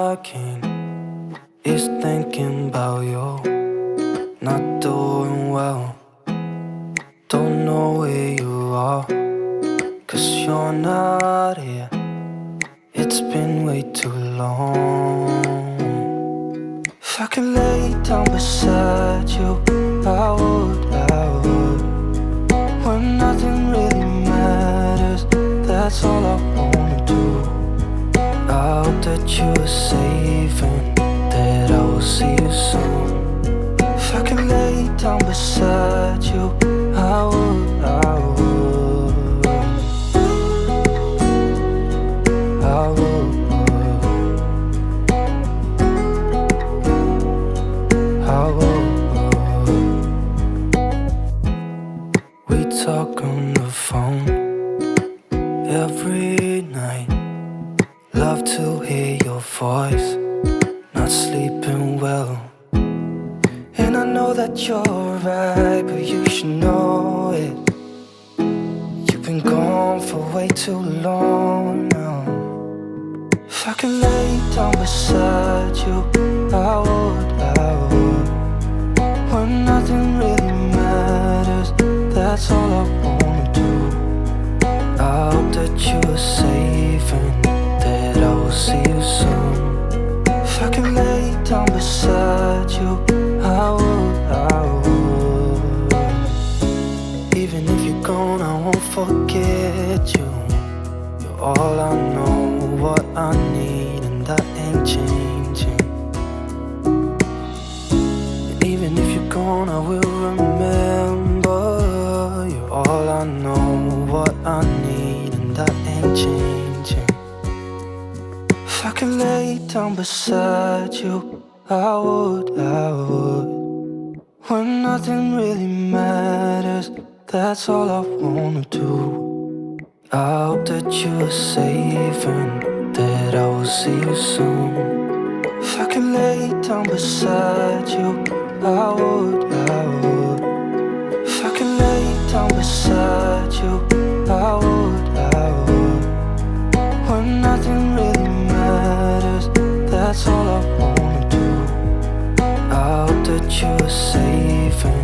talking is thinking about you. Not doing well, don't know where you are, 'cause you're not here. It's been way too long. If I could lay down beside you, I would, when nothing really matters, that's all I wanna do. I hope that you are safe and that I will see you soon. If I could lay down beside you, I would, I would, I would, I would. We talk on the phone every night. Love to hear your voice, not sleeping well. And I know that you're right, but you should know it. You've been gone for way too long now. If I could lay down beside you, I would, I would. When nothing really matters, that's all I wanna do. I hope that you are safe and that I will see you soon. If I could lay down beside you, I would, I would. Even if you're gone, I won't forget you. You're all I know, what I need, and that ain't changing. And even if you're gone, I will remember. You're all I know, what I need, and that ain't changing. If I could lay down beside you, I would, I would. When nothing really matters, that's all I wanna do. I hope that you are safe and that I will see you soon. If I could lay down beside you, I would, I would. If I could lay down beside you, I would, I would. When nothing really matters, that's all I wanna do. I hope that you are safe and